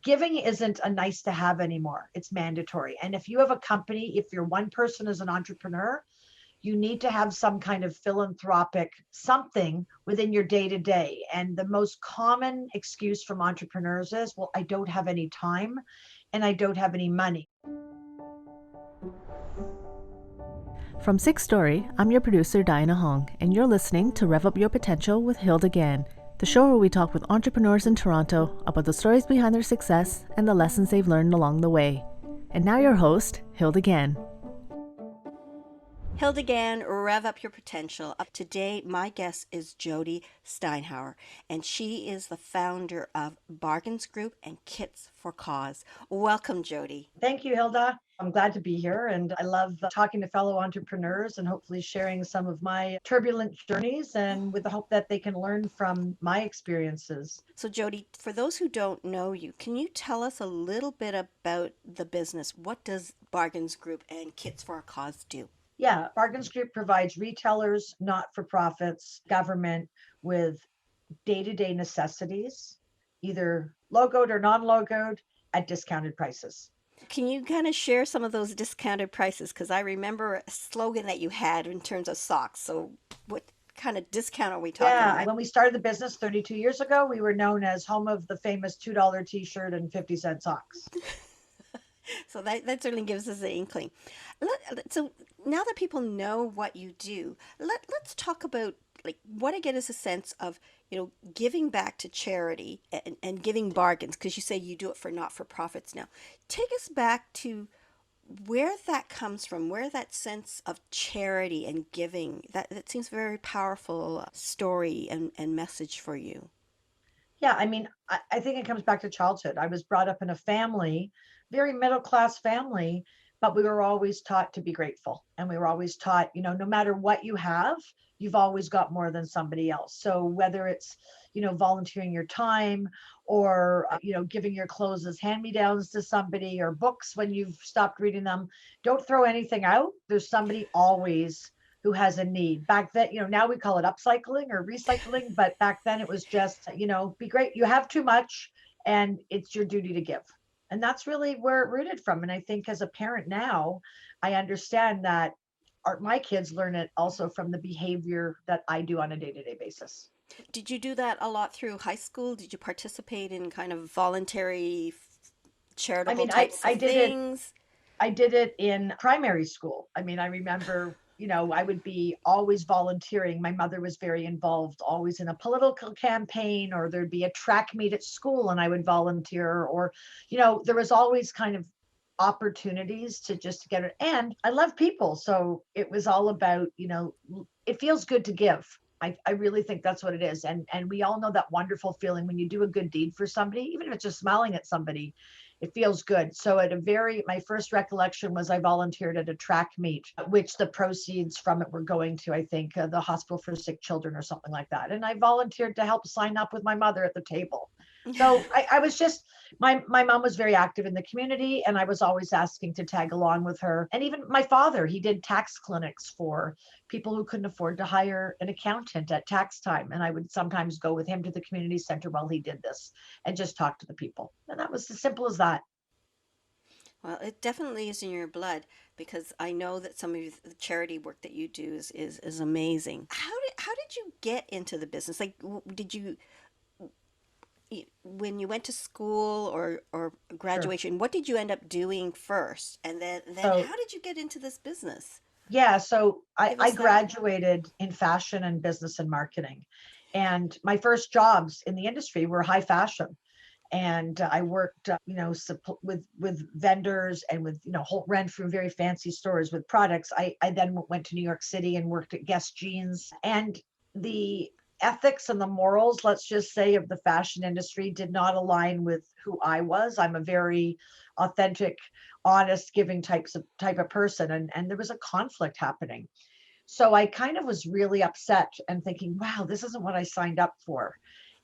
giving isn't a nice to have anymore. It's mandatory. And if you have a company, if you're one person as an entrepreneur, you need to have some kind of philanthropic something within your day to day. And the most common excuse from entrepreneurs is, well, I don't have any time and I don't have any money. From Six Story, I'm your producer, Diana Hong, and you're listening to Rev Up Your Potential with Hilda Gann, the show where we talk with entrepreneurs in Toronto about the stories behind their success and the lessons they've learned along the way. And now your host, Hilda Gann. Hilda Gann, Rev Up Your Potential. Up today, my guest is Jody Steinhauer, and she is the founder of Bargains Group and Kits for Cause. Welcome, Jody. Thank you, Hilda. I'm glad to be here, and I love talking to fellow entrepreneurs and hopefully sharing some of my turbulent journeys, and with the hope that they can learn from my experiences. So, Jody, for those who don't know you, can you tell us a little bit about the business? What does Bargains Group and Kits for a Cause do? Yeah, Bargains Group provides retailers, not-for-profits, government with day-to-day necessities, either logoed or non-logoed, at discounted prices. Can you kind of share some of those discounted prices? Because I remember a slogan that you had in terms of socks. So, what kind of discount are we talking Yeah, about? when we started the business 32 years ago, we were known as home of the famous $2 t-shirt and 50-cent socks. So that certainly gives us an inkling. So now that people know what you do, let's talk about, like, what I get is a sense of, giving back to charity and giving bargains, because you say you do it for not-for-profits now. Take us back to where that comes from, where that sense of charity and giving, that seems a very powerful story and message for you. Yeah, I mean, I think it comes back to childhood. I was brought up in a family, very middle class family, but we were always taught to be grateful. And we were always taught, no matter what you have, you've always got more than somebody else. So whether it's, volunteering your time or, giving your clothes as hand-me-downs to somebody or books when you've stopped reading them, don't throw anything out. There's somebody always who has a need. Back then, now we call it upcycling or recycling, but back then it was just, be great. You have too much and it's your duty to give. And that's really where it rooted from. And I think as a parent now, I understand that my kids learn it also from the behavior that I do on a day-to-day basis. Did you do that a lot through high school? Did you participate in kind of voluntary I charitable mean, I, types I of did it things? I did it in primary school. I mean, I remember, I would be always volunteering. My mother was very involved, always in a political campaign, or there'd be a track meet at school and I would volunteer, or, there was always kind of opportunities to just get it. And I love people. So it was all about, it feels good to give. I really think that's what it is. And we all know that wonderful feeling when you do a good deed for somebody, even if it's just smiling at somebody, it feels good. So my first recollection was I volunteered at a track meet, which the proceeds from it were going to, I think, the Hospital for Sick Children or something like that. And I volunteered to help sign up with my mother at the table. So I was just, my mom was very active in the community and I was always asking to tag along with her. And even my father, he did tax clinics for people who couldn't afford to hire an accountant at tax time. And I would sometimes go with him to the community center while he did this and just talk to the people. And that was as simple as that. Well, it definitely is in your blood, because I know that some of the charity work that you do is amazing. How did you get into the business? Like, did you, when you went to school or Sure. graduation, what did you end up doing first? And then So how did you get into this business? yeah, so I, Give I us that. graduated in fashion and business and marketing. And my first jobs in the industry were high fashion. And I worked, with vendors and with, ran through very fancy stores with products. I then went to New York City and worked at Guess Jeans. And the ethics and the morals, let's just say, of the fashion industry did not align with who I was. I'm a very authentic, honest, giving type of person. And there was a conflict happening. So I kind of was really upset and thinking, wow, this isn't what I signed up for,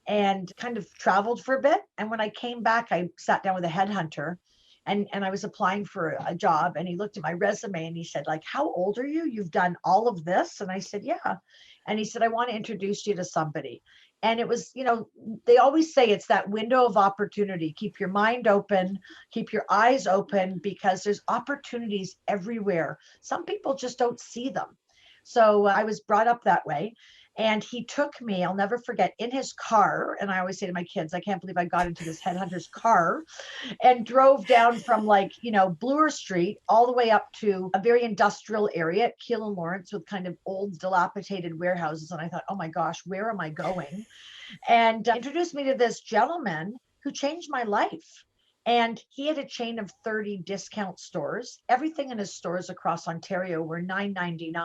and kind of traveled for a bit. And when I came back, I sat down with a headhunter and I was applying for a job, and he looked at my resume and he said, like, how old are you? You've done all of this? And I said, yeah. And he said, I want to introduce you to somebody. And it was, they always say it's that window of opportunity. Keep your mind open, keep your eyes open, because there's opportunities everywhere. Some people just don't see them. So I was brought up that way. And he took me, I'll never forget, in his car. And I always say to my kids, I can't believe I got into this headhunter's car and drove down from Bloor Street all the way up to a very industrial area at Keele and Lawrence with kind of old dilapidated warehouses. And I thought, oh my gosh, where am I going? And introduced me to this gentleman who changed my life. And he had a chain of 30 discount stores. Everything in his stores across Ontario were $9.99.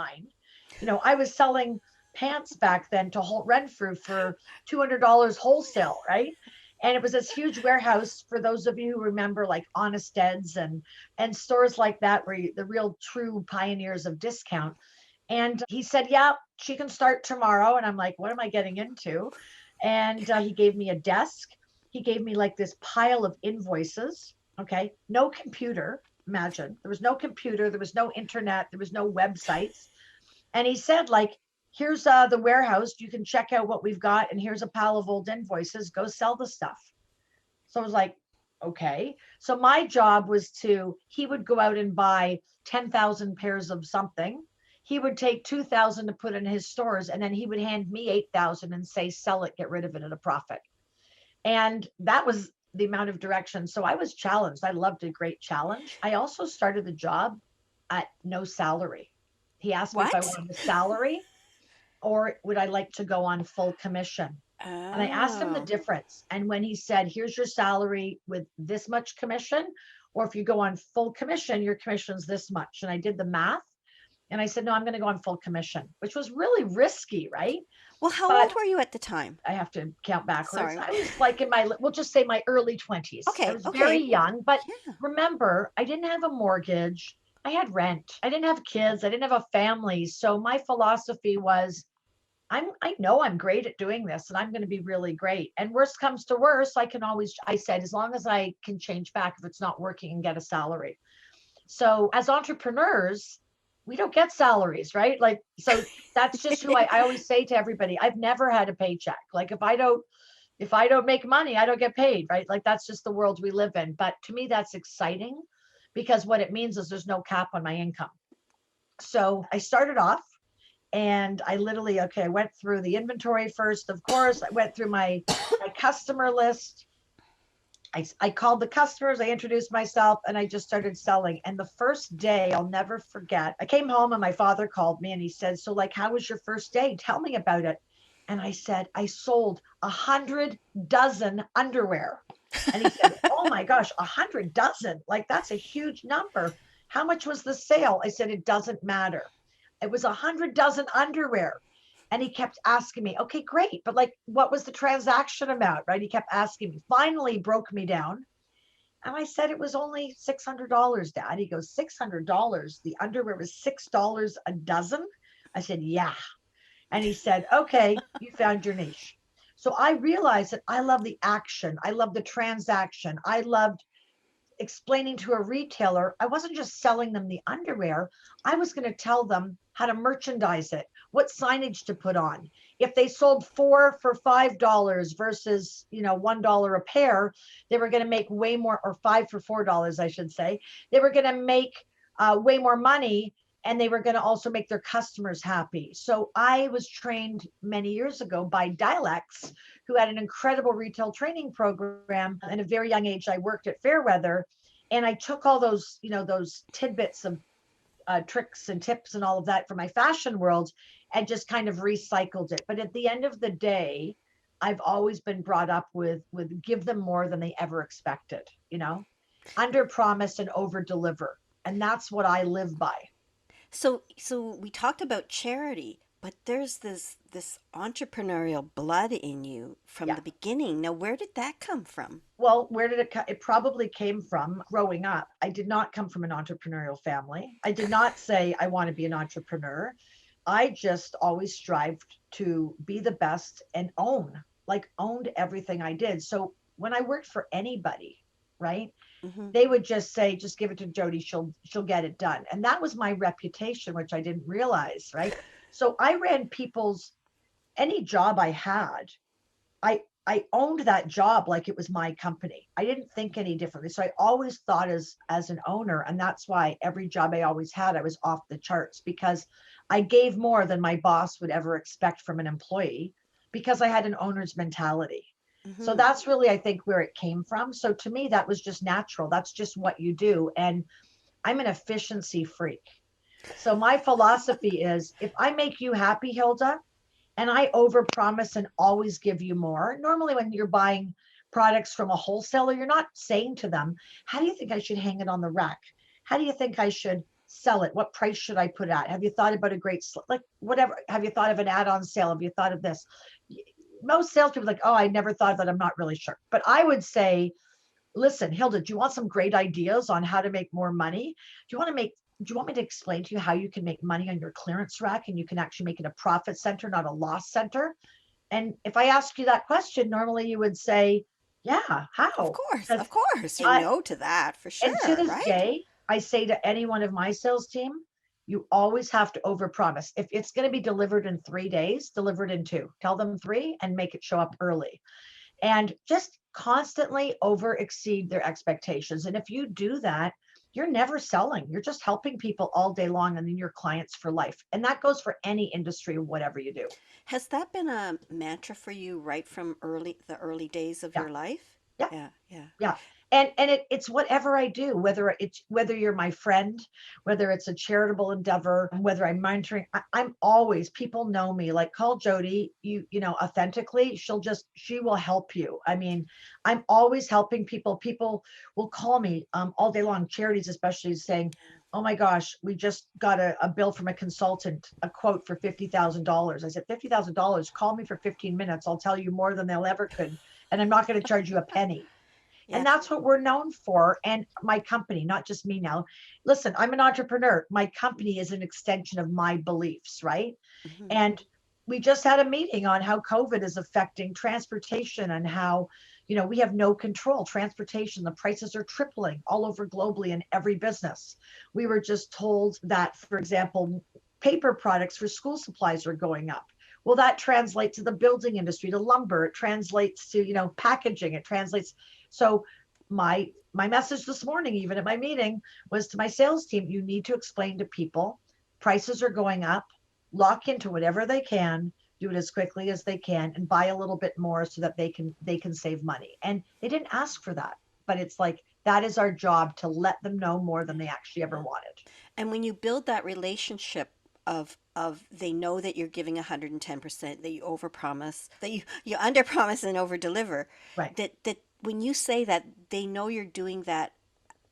I was selling pants back then to Holt Renfrew for $200 wholesale, right? And it was this huge warehouse, for those of you who remember, like Honest Ed's and stores like that, where the real true pioneers of discount. And he said, yeah, she can start tomorrow. And I'm like, what am I getting into? And he gave me a desk. He gave me like this pile of invoices. Okay. No computer. Imagine, there was no computer. There was no internet. There was no websites. And he said, like, here's the warehouse. You can check out what we've got. And here's a pile of old invoices. Go sell the stuff. So I was like, okay. So my job was he would go out and buy 10,000 pairs of something. He would take 2,000 to put in his stores. And then he would hand me 8,000 and say, sell it, get rid of it at a profit. And that was the amount of direction. So I was challenged. I loved a great challenge. I also started the job at no salary. He asked me if I wanted a salary or would I like to go on full commission. And I asked him the difference. And when he said, here's your salary with this much commission, or if you go on full commission, your commission's this much. And I did the math. And I said, no, I'm going to go on full commission, which was really risky, right? Well, how old were you at the time? I have to count backwards. Sorry. I was like we'll just say my early 20s. Okay. I was very young, but remember, I didn't have a mortgage. I had rent. I didn't have kids. I didn't have a family. So my philosophy was, I know I'm great at doing this and I'm going to be really great. And worst comes to worst, I said, as long as I can change back if it's not working and get a salary. So as entrepreneurs, we don't get salaries, right? Like, so that's just who I always say to everybody, I've never had a paycheck. Like if I don't make money, I don't get paid, right? Like that's just the world we live in. But to me, that's exciting because what it means is there's no cap on my income. So I started off and I literally, I went through the inventory first, of course. I went through my customer list. I called the customers, I introduced myself, and I just started selling. And the first day, I'll never forget, I came home and my father called me and he said, so like, how was your first day? Tell me about it. And I said, I sold 100 dozen underwear. And he said, oh my gosh, 100 dozen. Like that's a huge number. How much was the sale? I said, it doesn't matter. It was 100 dozen underwear. And he kept asking me, okay, great. But like, what was the transaction amount, right? He kept asking me, finally broke me down. And I said, it was only $600, Dad. He goes, $600? The underwear was $6 a dozen? I said, yeah. And he said, okay, you found your niche. So I realized that I love the action. I love the transaction. I loved explaining to a retailer. I wasn't just selling them the underwear. I was going to tell them how to merchandise it, what signage to put on. If they sold 4 for $5 versus, $1 a pair, they were going to make way more, or 5 for $4, I should say. They were going to make way more money, and they were going to also make their customers happy. So I was trained many years ago by Dilex, who had an incredible retail training program. At a very young age, I worked at Fairweather, and I took all those, those tidbits of tricks and tips and all of that from my fashion world and just kind of recycled it. But at the end of the day, I've always been brought up with give them more than they ever expected, under promise and over deliver. And that's what I live by. So we talked about charity, but there's this entrepreneurial blood in you from the beginning. Now, where did that come from? Well, where did it come? It probably came from growing up. I did not come from an entrepreneurial family. I did not say I want to be an entrepreneur. I just always strived to be the best and owned everything I did. So when I worked for anybody, right? Mm-hmm. They would just say, just give it to Jody. She'll get it done. And that was my reputation, which I didn't realize, right? So I ran any job I had, I owned that job like it was my company. I didn't think any differently. So I always thought as an owner, and that's why every job I always had, I was off the charts because I gave more than my boss would ever expect from an employee because I had an owner's mentality. So Mm-hmm. that's really, I think, where it came from. So to me, that was just natural. That's just what you do. And I'm an efficiency freak. So my philosophy is if I make you happy, Hilda, and I overpromise and always give you more. Normally, when you're buying products from a wholesaler, you're not saying to them, how do you think I should hang it on the rack? How do you think I should sell it? What price should I put at? Have you thought about a great, like whatever? Have you thought of an add-on sale? Have you thought of this? Most salespeople are like, oh, I never thought of that. I'm not really sure. But I would say, listen, Hilda, do you want some great ideas on how to make more money? Do you want me to explain to you how you can make money on your clearance rack and you can actually make it a profit center, not a loss center? And if I ask you that question, normally you would say, yeah, how? Because Of course, you I, know to that for and to sure, this right? day, I say to any one of my sales team, you always have to overpromise. If it's going to be delivered in 3 days, deliver it in two. Tell them three and make it show up early. And just constantly over exceed their expectations. And if you do that, you're never selling. You're just helping people all day long and then your clients for life. And that goes for any industry, whatever you do. Has that been a mantra for you right from the early days of Yeah. your life? Yeah. Yeah, yeah. Yeah. And it's whatever I do, whether you're my friend, whether it's a charitable endeavor, whether I'm mentoring, I'm always, people know me, like call Jody, authentically, she will help you. I mean, I'm always helping people. People will call me all day long, charities especially, saying, oh my gosh, we just got a bill from a consultant, a quote for $50,000. I said, $50,000, call me for 15 minutes. I'll tell you more than they'll ever could. And I'm not going to charge you a penny. Yeah. And that's what we're known for. And my company, not just me now. Listen, I'm an entrepreneur. My company is an extension of my beliefs, right? Hmm. And we just had a meeting on how COVID is affecting transportation and how, we have no control. Transportation, the prices are tripling all over globally in every business. We were just told that, for example, paper products for school supplies are going up. Well, that translates to the building industry, to lumber. It translates to, packaging. It translates. So my message this morning, even at my meeting, was to my sales team, you need to explain to people prices are going up, lock into whatever they can, do it as quickly as they can, and buy a little bit more so that they can save money. And they didn't ask for that, but it's like that is our job to let them know more than they actually ever Yeah. wanted. And when you build that relationship of they know that you're giving 110%, that you overpromise, that you underpromise and overdeliver, Right. that when you say that, they know you're doing that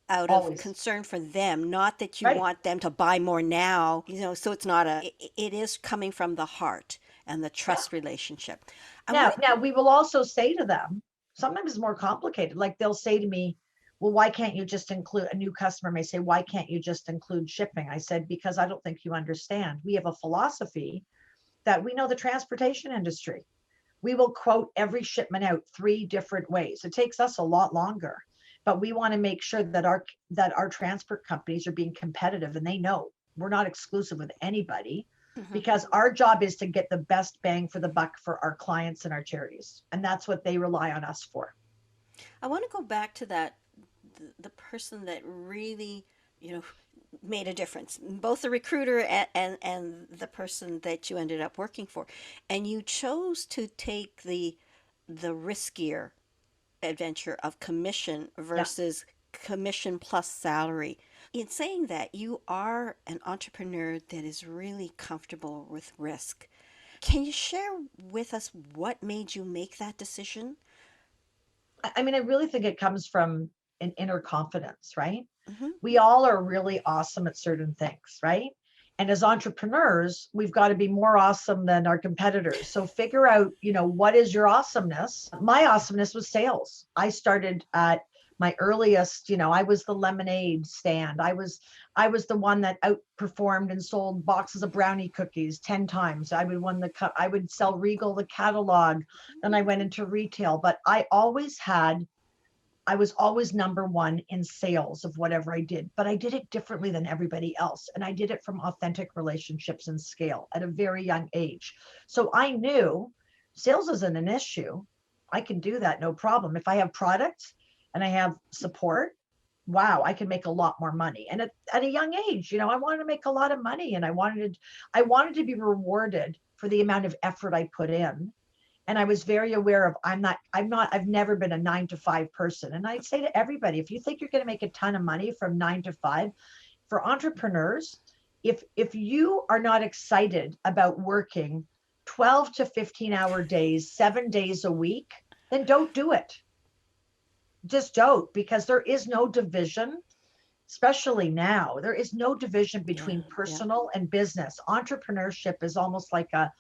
out of Always. concern for them, not that you Right. want them to buy more now, so it's not it is coming from the heart and the Yeah. trust relationship. I want Now we will also say to them, sometimes it's more complicated. Like they'll say to me, well, why can't you just include, a new customer may say, why can't you just include shipping? I said, because I don't think you understand. We have a philosophy that we know the transportation industry. We will quote every shipment out 3 different ways. It takes us a lot longer, but we want to make sure that our transport companies are being competitive and they know we're not exclusive with anybody to. because our job is to get the best bang for the buck for our clients and our charities. And that's what they rely on us for. I want to go back to that the person that really, you know, made a difference, both the recruiter and the person that you ended up working for. And you chose to take the riskier adventure of commission Yeah. versus commission plus salary. In saying that, you are an entrepreneur that is really comfortable with risk. Can you share with us what made you make that decision? I mean, I really think it comes from an inner confidence, right? Hmm. We all are really awesome at certain things, right? And as entrepreneurs, we've got to be more awesome than our competitors. So figure out, what is your awesomeness? My awesomeness was sales. I started at my earliest, I was the lemonade stand. I was the one that outperformed and sold boxes of brownie cookies 10 times. I would sell Regal the catalog. Then I went into retail, but I was always number one in sales of whatever I did, but I did it differently than everybody else. And I did it from authentic relationships and scale at a very young age. So I knew sales isn't an issue. I can do that, no problem. If I have products and I have support, wow, I can make a lot more money. And at a young age, I wanted to make a lot of money, and I wanted to be rewarded for the amount of effort I put in. And I was very aware of I've never been a 9 to 5 person. And I'd say to everybody, if you think you're going to make a ton of money from 9 to 5, for entrepreneurs, if you are not excited about working 12 to 15-hour days, 7 days a week, then don't do it. Just don't, because there is no division, especially now. There is no division between personal and business. Entrepreneurship is almost like a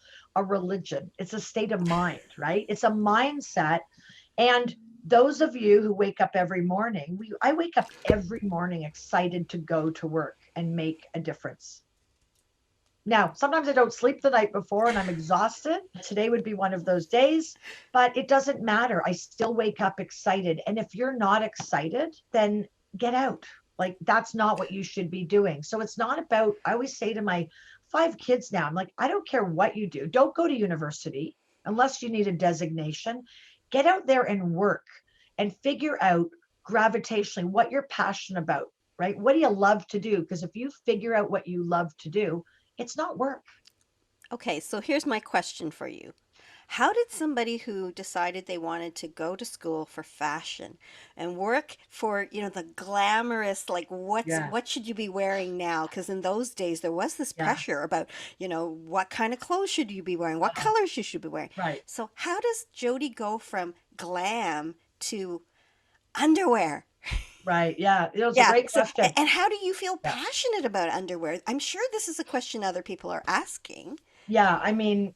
religion. It's a state of mind, right? It's a mindset. And those of you who wake up every morning, I wake up every morning excited to go to work and make a difference. Now, sometimes I don't sleep the night before and I'm exhausted. Today would be one of those days, but it doesn't matter. I still wake up excited. And if you're not excited, then get out. Like, that's not what you should be doing. So it's not about, I always say to my 5 kids now, I'm like, I don't care what you do. Don't go to university unless you need a designation. Get out there and work and figure out gravitationally what you're passionate about, right? What do you love to do? Because if you figure out what you love to do, it's not work. Okay, so here's my question for you. How did somebody who decided they wanted to go to school for fashion and work for, the glamorous, like what should you be wearing now? Because in those days there was this pressure about, what kind of clothes should you be wearing, what colors you should be wearing. Right. So how does Jody go from glam to underwear? Right. Yeah. It was a great question. And how do you feel passionate about underwear? I'm sure this is a question other people are asking. Yeah. I mean,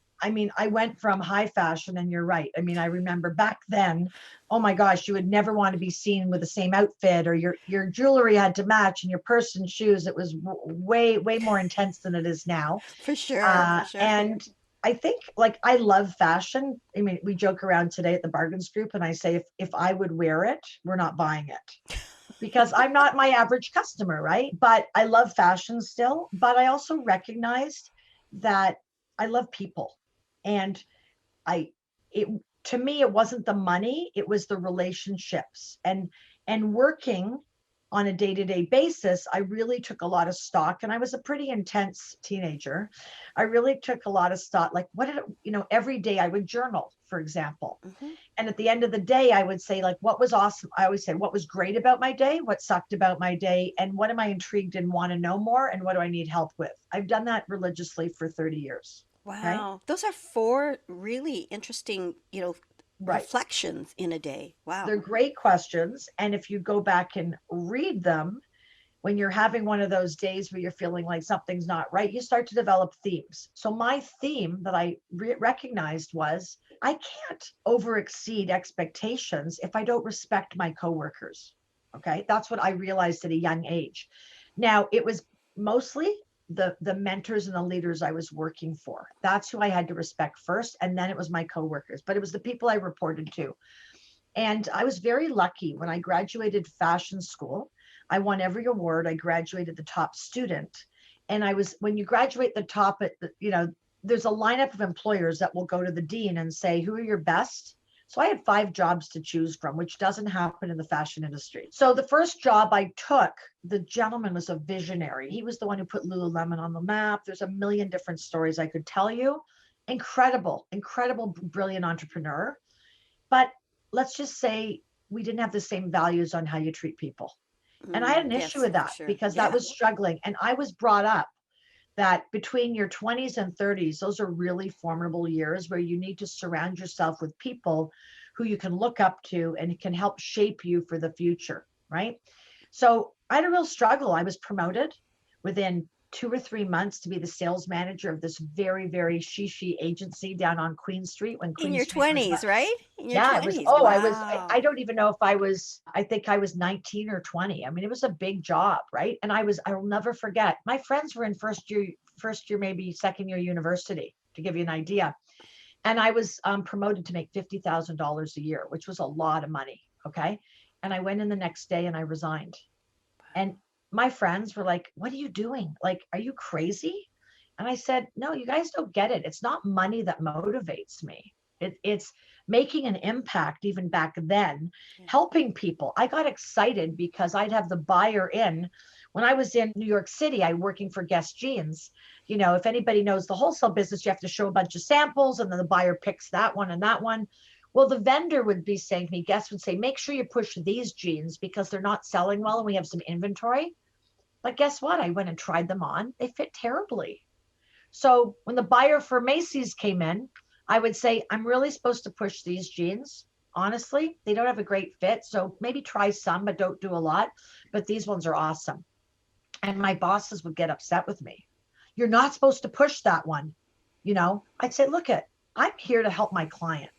I went from high fashion, and you're right. I mean, I remember back then, oh my gosh, you would never want to be seen with the same outfit, or your jewelry had to match, and your purse and shoes. It was way, way more intense than it is now. For sure. And I think, like, I love fashion. I mean, we joke around today at the bargains group, and I say, if I would wear it, we're not buying it. Because I'm not my average customer, right? But I love fashion still. But I also recognized that I love people. And to me, it wasn't the money, it was the relationships. And working on a day-to-day basis, I really took a lot of stock, and I was a pretty intense teenager. I really took a lot of stock, like, every day I would journal, for example. Mm-hmm. And at the end of the day, I would say, like, what was awesome? I always say, what was great about my day? What sucked about my day? And what am I intrigued and want to know more? And what do I need help with? I've done that religiously for 30 years. Wow. Those are 4 really interesting, reflections in a day. Wow. They're great questions. And if you go back and read them, when you're having one of those days where you're feeling like something's not right, you start to develop themes. So my theme that I recognized was, I can't overexceed expectations if I don't respect my coworkers. Okay. That's what I realized at a young age. Now, it was mostly the mentors and the leaders I was working for. That's who I had to respect first. And then it was my coworkers, but it was the people I reported to. And I was very lucky when I graduated fashion school. I won every award. I graduated the top student. And when you graduate the top, there's a lineup of employers that will go to the dean and say, who are your best? So I had 5 jobs to choose from, which doesn't happen in the fashion industry. So the first job I took, the gentleman was a visionary. He was the one who put Lululemon on the map. There's a million different stories I could tell you. Incredible, brilliant entrepreneur. But let's just say we didn't have the same values on how you treat people. And I had an issue with that because that was struggling. And I was brought up that between your 20s and 30s, those are really formidable years where you need to surround yourself with people who you can look up to and can help shape you for the future, right? So I had a real struggle. I was promoted within 2 or 3 months to be the sales manager of this very, very shishi agency down on Queen Street. In your 20s, right? In your 20s. Wow. I don't even know if I think I was 19 or 20. I mean, it was a big job, right? And I'll never forget, my friends were in first year, maybe second year university, to give you an idea. And I was promoted to make $50,000 a year, which was a lot of money. Okay. And I went in the next day and I resigned. And my friends were like, what are you doing? Like, are you crazy? And I said, no, you guys don't get it. It's not money that motivates me. It's making an impact even back then, helping people. I got excited because I'd have the buyer in. When I was in New York City, I working for Guess Jeans. You know, if anybody knows the wholesale business, you have to show a bunch of samples and then the buyer picks that one and that one. Well, the vendor would be saying to me, Guess would say, make sure you push these jeans because they're not selling well and we have some inventory. But guess what? I went and tried them on. They fit terribly. So when the buyer for Macy's came in, I would say, I'm really supposed to push these jeans. Honestly, they don't have a great fit. So maybe try some, but don't do a lot. But these ones are awesome. And my bosses would get upset with me. You're not supposed to push that one. You know, I'd say, look at, I'm here to help my client,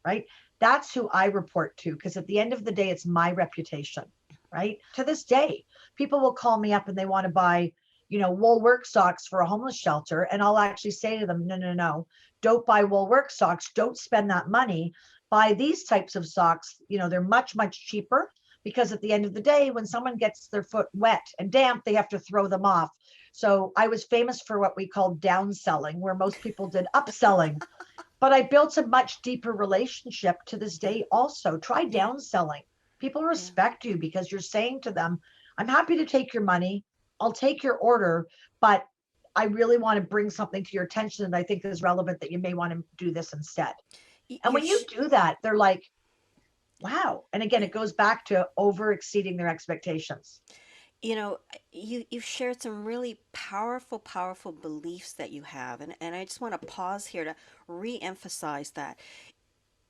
right? That's who I report to. Because at the end of the day, it's my reputation, right? To this day, people will call me up and they want to buy, you know, wool work socks for a homeless shelter. And I'll actually say to them, no, no, no, don't buy wool work socks. Don't spend that money. Buy these types of socks. You know, they're much, much cheaper because at the end of the day, when someone gets their foot wet and damp, they have to throw them off. So I was famous for what we call downselling, where most people did upselling. But I built a much deeper relationship to this day also. Try downselling. People respect you because you're saying to them, I'm happy to take your money. I'll take your order, but I really want to bring something to your attention that I think is relevant that you may want to do this instead. And when you do that, they're like, wow. And again, it goes back to over exceeding their expectations. You know, you've shared some really powerful beliefs that you have, and I just want to pause here to re-emphasize that.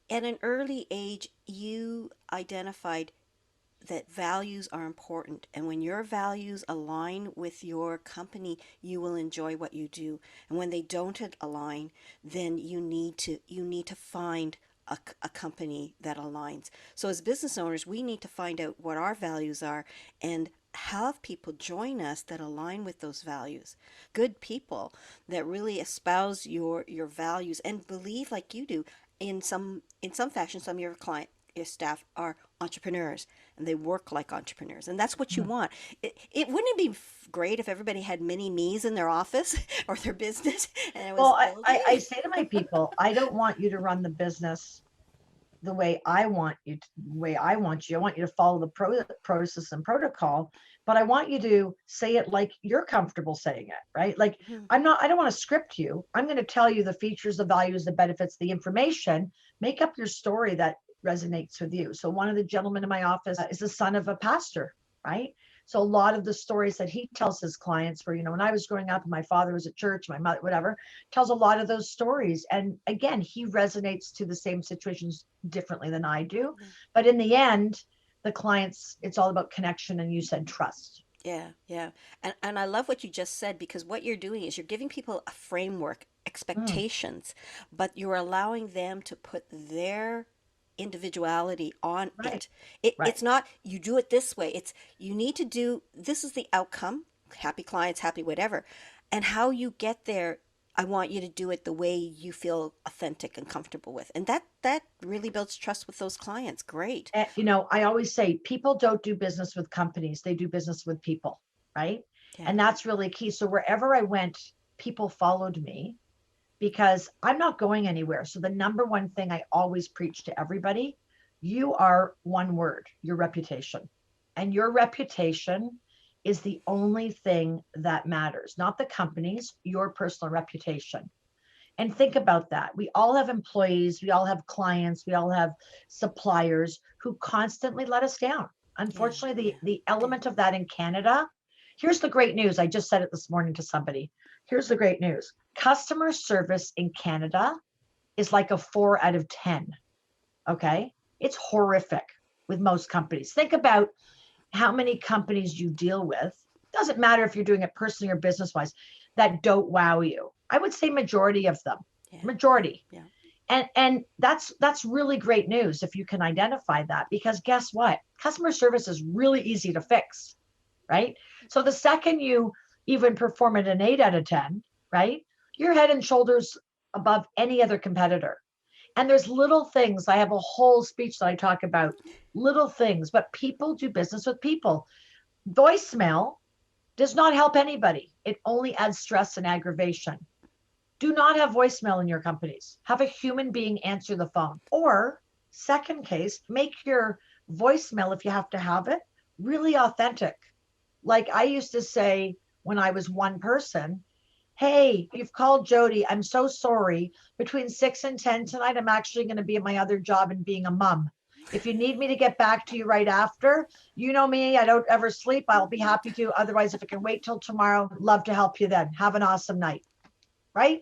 At an early age, you identified that values are important, and when your values align with your company, you will enjoy what you do, and when they don't align, then you need to find a company that aligns. So as business owners, we need to find out what our values are and have people join us that align with those values. Good people that really espouse your values and believe like you do. In some fashion, some of your staff are entrepreneurs and they work like entrepreneurs, and that's what you Mhm. want. It wouldn't it be great if everybody had mini me's in their office or their business and it was Well, I building. say to my people, I don't want you to run the business the way I want you to, the way I want you. I want you to follow the process and protocol, but I want you to say it like you're comfortable saying it, right? Like Mhm. I don't want to script you. I'm going to tell you the features, the values, the benefits, the information. Make up your story that resonates with you. So one of the gentlemen in my office is the son of a pastor, right? So a lot of the stories that he tells his clients were, you know, when I was growing up and my father was at church, my mother, whatever, tells a lot of those stories. And again, he resonates to the same situations differently than I do. Yeah. But in the end, the clients, it's all about connection. And you said trust. Yeah, yeah. And I love what you just said, because what you're doing is you're giving people a framework, Mm, expectations, but you're allowing them to put their individuality on right, it. right. It's not you do it this way. It's you need to do this is the outcome, happy clients, happy whatever. And how you get there, I want you to do it the way you feel authentic and comfortable with. And that really builds trust with those clients. Great. And, you know, I always say people don't do business with companies, they do business with people, right? Yeah. And that's really key. So wherever I went, people followed me because I'm not going anywhere. So the number one thing I always preach to everybody, you are one word, your reputation. And your reputation is the only thing that matters, not the company's, your personal reputation. And think about that. We all have employees, we all have clients, we all have suppliers who constantly let us down. Yeah. Unfortunately, Yeah. the Yeah. element of that in Canada, here's the great news. I just said it this morning to somebody. Here's the great news. Customer service in Canada is like a 4 out of 10. Okay. It's horrific with most companies. Think about how many companies you deal with. Doesn't matter if you're doing it personally or business wise, that don't wow you. I would say majority of them. Yeah. Yeah. Majority. Yeah. And that's really great news if you can identify that, because guess what? Customer service is really easy to fix, right? So the second you even perform at an 8 out of 10, right? You're head and shoulders above any other competitor. And there's little things. I have a whole speech that I talk about little things, but people do business with people. Voicemail does not help anybody. It only adds stress and aggravation. Do not have voicemail in your companies. Have a human being answer the phone. Or, second case, make your voicemail, if you have to have it, really authentic. Like I used to say when I was one person, hey, you've called Jody. I'm so sorry. Between 6 and 10 tonight, I'm actually going to be at my other job and being a mom. If you need me to get back to you right after, you know me, I don't ever sleep. I'll be happy to. Otherwise, if it can wait till tomorrow, love to help you then. Have an awesome night. Right?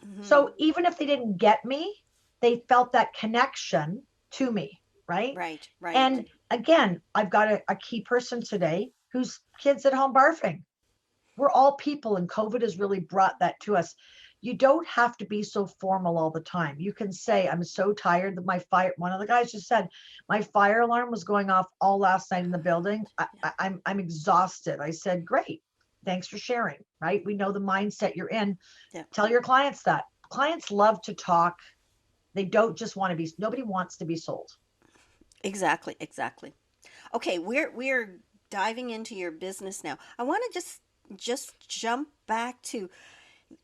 Mm-hmm. So even if they didn't get me, they felt that connection to me. Right? Right, right. And again, I've got a key person today whose kids at home barfing. We're all people, and COVID has really brought that to us. You don't have to be so formal all the time. You can say, I'm so tired that my fire, one of the guys just said, my fire alarm was going off all last night in the building. I'm exhausted. I said, great. Thanks for sharing, right? We know the mindset you're in. Yeah. Tell your clients that. Clients love to talk. They don't just want to be, nobody wants to be sold. Exactly, exactly. Okay, we're diving into your business now. I want to just jump back to,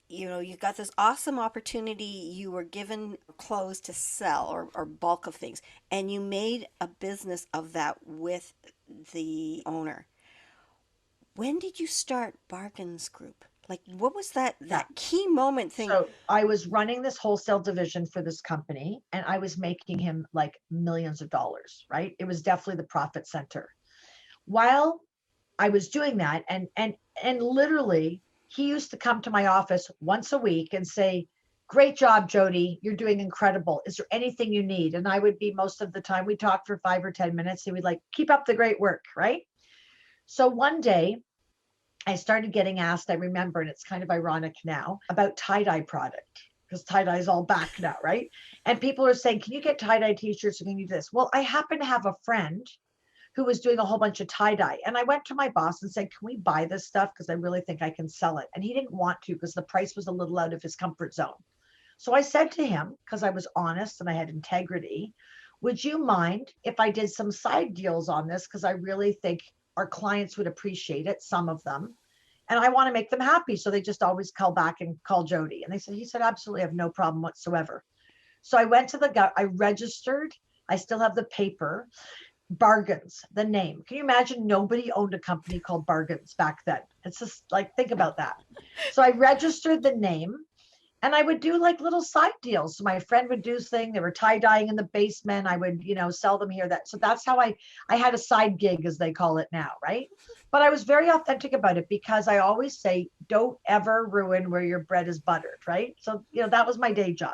you've got this awesome opportunity. You were given clothes to sell, or bulk of things, and you made a business of that with the owner. When did you start Bargains Group? Like, what was that Yeah. key moment thing? So I was running this wholesale division for this company, and I was making him like millions of dollars, right? It was definitely the profit center. While I was doing that, and literally he used to come to my office once a week and say, great job, Jody, you're doing incredible. Is there anything you need? And I would be, most of the time, we talked for 5 or 10 minutes. He would like, keep up the great work, right? So one day I started getting asked, I remember, and it's kind of ironic now, about tie-dye product, because tie-dye is all back now, right? And people are saying, can you get tie-dye t-shirts, or can you do this? Well, I happen to have a friend who was doing a whole bunch of tie-dye. And I went to my boss and said, can we buy this stuff? Because I really think I can sell it. And he didn't want to, because the price was a little out of his comfort zone. So I said to him, because I was honest and I had integrity, would you mind if I did some side deals on this? Because I really think our clients would appreciate it, some of them. And I want to make them happy. So they just always call back and call Jody. And he said, absolutely, I have no problem whatsoever. So I went to I registered. I still have the paper. Bargains, the name. Can you imagine? Nobody owned a company called Bargains back then. It's just like, think about that. So I registered the name, and I would do like little side deals. So my friend would do thing. They were tie dyeing in the basement. I would, sell them here. So that's how I had a side gig, as they call it now, right? But I was very authentic about it, because I always say, don't ever ruin where your bread is buttered, right? So, that was my day job.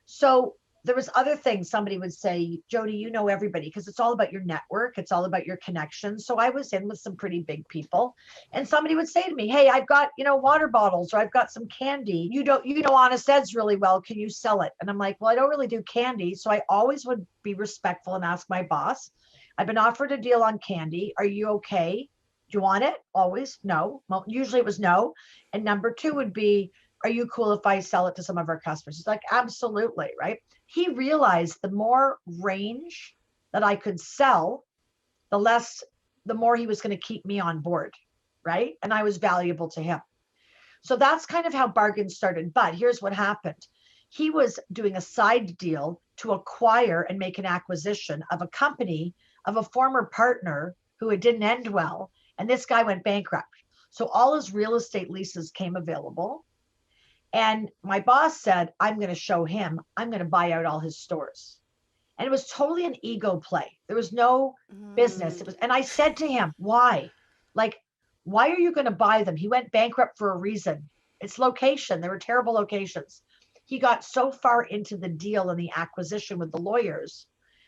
So there was other things somebody would say, Jody, you know everybody, because it's all about your network. It's all about your connections. So I was in with some pretty big people, and somebody would say to me, hey, I've got, water bottles, or I've got some candy. You know Honest Ed's really well. Can you sell it? And I'm like, well, I don't really do candy. So I always would be respectful and ask my boss, I've been offered a deal on candy. Are you okay? Do you want it? Always no. Well, usually it was no. And number two would be, are you cool if I sell it to some of our customers? He's like, absolutely, right? He realized the more range that I could sell, the more he was going to keep me on board, right? And I was valuable to him. So that's kind of how Bargain started. But here's what happened. He was doing a side deal to acquire and make an acquisition of a company of a former partner who it didn't end well. And this guy went bankrupt. So all his real estate leases came available. And my boss said, I'm going to show him, I'm going to buy out all his stores. And it was totally an ego play. There was no business. And I said to him, why? Like, why are you going to buy them? He went bankrupt for a reason. It's location. They were terrible locations. He got so far into the deal and the acquisition with the lawyers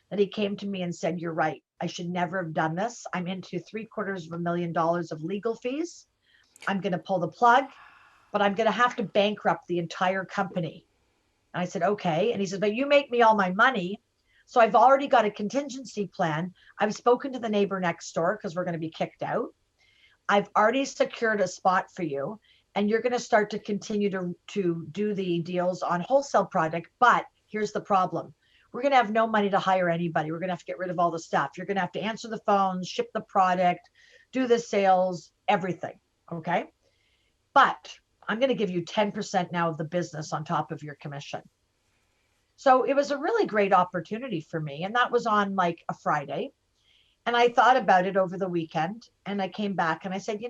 that he came to me and said, you're right. I should never have done this. I'm into $750,000 of legal fees. I'm going to pull the plug, but I'm going to have to bankrupt the entire company. And I said, okay. And he said, but you make me all my money. So I've already got a contingency plan. I've spoken to the neighbor next door, because we're going to be kicked out. I've already secured a spot for you. And you're going to start to continue to do the deals on wholesale product. But here's the problem. We're going to have no money to hire anybody. We're going to have to get rid of all the stuff. You're going to have to answer the phones, ship the product, do the sales, everything. Okay. But I'm going to give you 10% now of the business on top of your commission. So it was a really great opportunity for me. And that was on like a Friday. And I thought about it over the weekend and I came back and I said,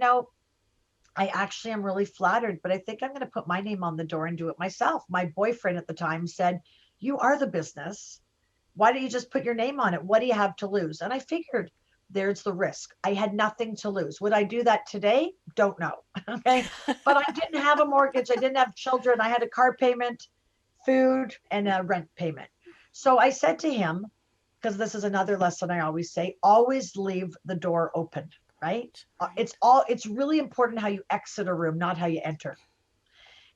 I actually am really flattered, but I think I'm going to put my name on the door and do it myself. My boyfriend at the time said, you are the business. Why don't you just put your name on it? What do you have to lose? And I figured there's the risk. I had nothing to lose. Would I do that today? Don't know. Okay. But I didn't have a mortgage. I didn't have children. I had a car payment, food, and a rent payment. So I said to him, because this is another lesson I always say, always leave the door open, right? It's really important how you exit a room, not how you enter.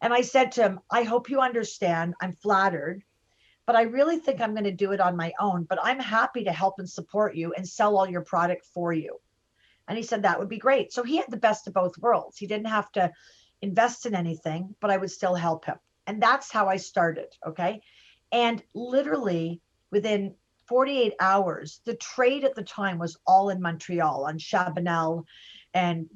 And I said to him, I hope you understand. I'm flattered, but I really think I'm going to do it on my own, but I'm happy to help and support you and sell all your product for you. And he said, that would be great. So he had the best of both worlds. He didn't have to invest in anything, but I would still help him. And that's how I started. Okay. And literally within 48 hours, the trade at the time was all in Montreal on Chabanel and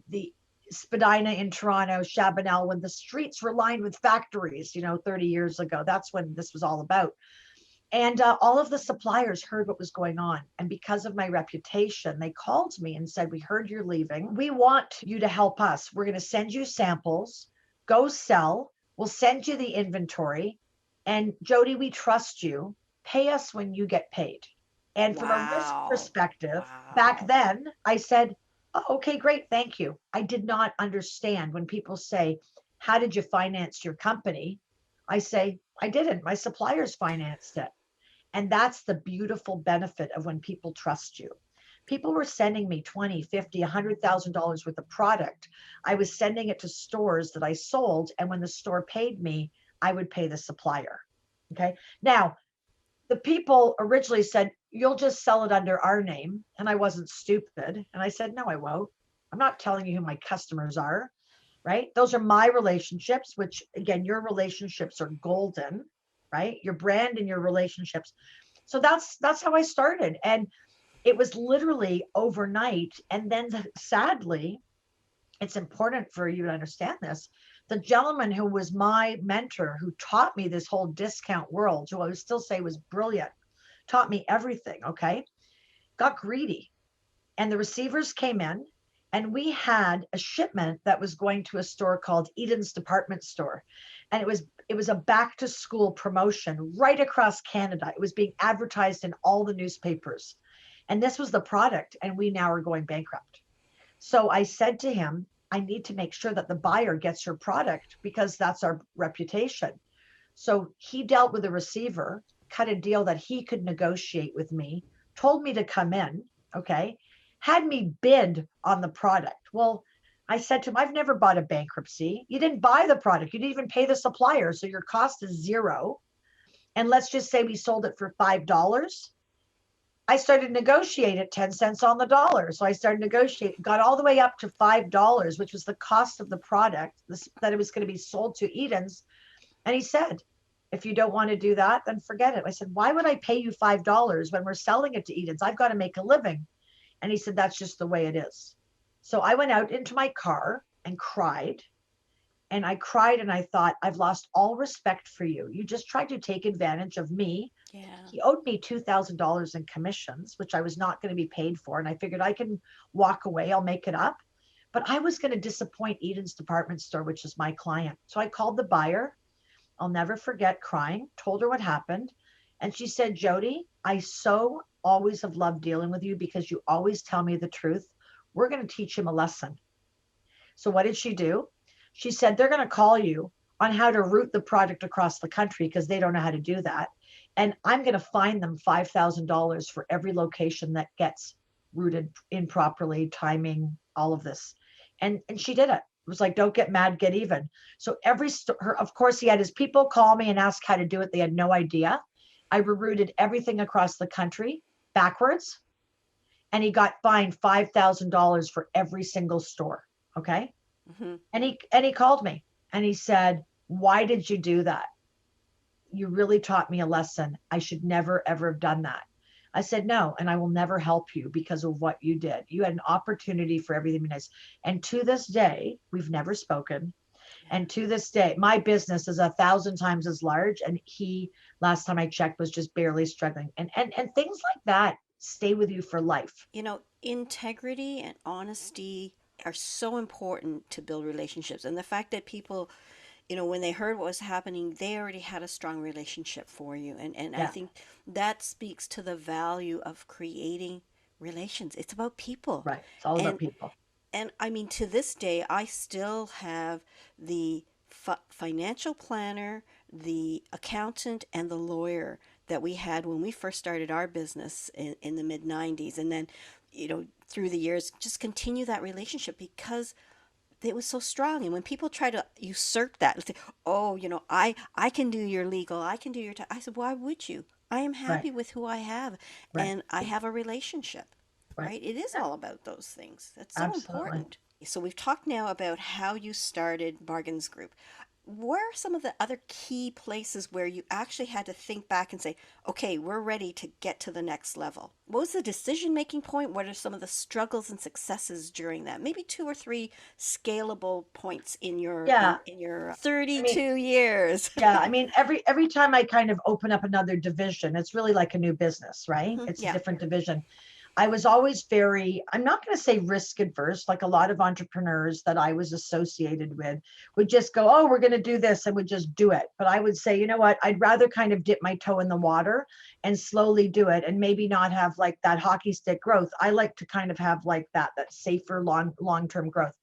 the Spadina in Toronto, Chabanel, when the streets were lined with factories, 30 years ago. That's when this was all about. And all of the suppliers heard what was going on. And because of my reputation, they called me and said, we heard you're leaving. We want you to help us. We're going to send you samples, go sell. We'll send you the inventory. And Jody, we trust you. Pay us when you get paid. And from a risk perspective, back then I said, oh, okay, great. Thank you. I did not understand when people say, how did you finance your company? I say, I didn't. My suppliers financed it. And that's the beautiful benefit of when people trust you. People were sending me $20, $50, $100,000 worth of product. I was sending it to stores that I sold. And when the store paid me, I would pay the supplier. Okay. Now, the people originally said, you'll just sell it under our name. And I wasn't stupid. And I said, no, I won't. I'm not telling you who my customers are, right? Those are my relationships, which again, your relationships are golden, right? Your brand and your relationships. So that's how I started. And it was literally overnight. And then sadly, it's important for you to understand this. The gentleman who was my mentor, who taught me this whole discount world, who I would still say was brilliant, taught me everything, okay, got greedy. And the receivers came in and we had a shipment that was going to a store called Eden's Department Store. And it was a back to school promotion right across Canada. It was being advertised in all the newspapers. And this was the product. And we now are going bankrupt. So I said to him, I need to make sure that the buyer gets your product because that's our reputation. So he dealt with the receiver, cut a deal that he could negotiate with me, told me to come in, okay, had me bid on the product. Well, I said to him, I've never bought a bankruptcy. You didn't buy the product. You didn't even pay the supplier. So your cost is zero. And let's just say we sold it for $5. I started negotiating at 10 cents on the dollar. So I started negotiating, got all the way up to $5, which was the cost of the product that it was going to be sold to Eden's. And he said, if you don't want to do that, then forget it. I said, why would I pay you $5 when we're selling it to Eden's? I've got to make a living. And he said, that's just the way it is. So I went out into my car and cried. And I cried and I thought, I've lost all respect for you. You just tried to take advantage of me. Yeah. He owed me $2,000 in commissions, which I was not going to be paid for. And I figured I can walk away. I'll make it up. But I was going to disappoint Eden's Department Store, which is my client. So I called the buyer. I'll never forget crying, told her what happened. And she said, Jody, I so always have loved dealing with you because you always tell me the truth. We're going to teach him a lesson. So what did she do? She said, they're going to call you on how to route the product across the country because they don't know how to do that. And I'm going to fine them $5,000 for every location that gets routed improperly, timing, all of this. And she did it. It was like, don't get mad, get even. So of course, he had his people call me and ask how to do it. They had no idea. I rerouted everything across the country backwards. And he got fined $5,000 for every single store. Okay. Mm-hmm. And he called me and he said, why did you do that? You really taught me a lesson. I should never, ever have done that. I said, no, and I will never help you because of what you did. You had an opportunity for everything to be nice. And to this day, we've never spoken. And to this day, my business is 1,000 times as large. And he, last time I checked, was just barely struggling. And things like that stay with you for life. Integrity and honesty are so important to build relationships. And the fact that people, when they heard what was happening, they already had a strong relationship for you. And I Yeah, think that speaks to the value of creating relations. It's about people. right. It's all about And people. and I mean, to this day, I still have the financial planner, the accountant, and the lawyer that we had when we first started our business in the mid 90s. And then, through the years, just continue that relationship because it was so strong. And when people try to usurp that and say, oh, I can do your legal, I can do your I said, why would you? I am Right, happy with who I have, right, and I have a relationship, right. right? It is Yeah, all about those things. That's so absolutely. important. So we've talked now about how you started Bargains Group. Where are some of the other key places where you actually had to think back and say, okay, we're ready to get to the next level? What was the decision making point? What are some of the struggles and successes during that? Maybe two or three scalable points in your Yeah. in your I mean, 32 years. yeah, I mean, every time I kind of open up another division, it's really like a new business, right? It's a Yeah. different division. I was always very, I'm not going to say risk adverse, like a lot of entrepreneurs that I was associated with would just go, oh, we're going to do this, and would just do it. But I would say, you know what, I'd rather kind of dip my toe in the water and slowly do it and maybe not have like that hockey stick growth. I like to kind of have like that safer long-term growth.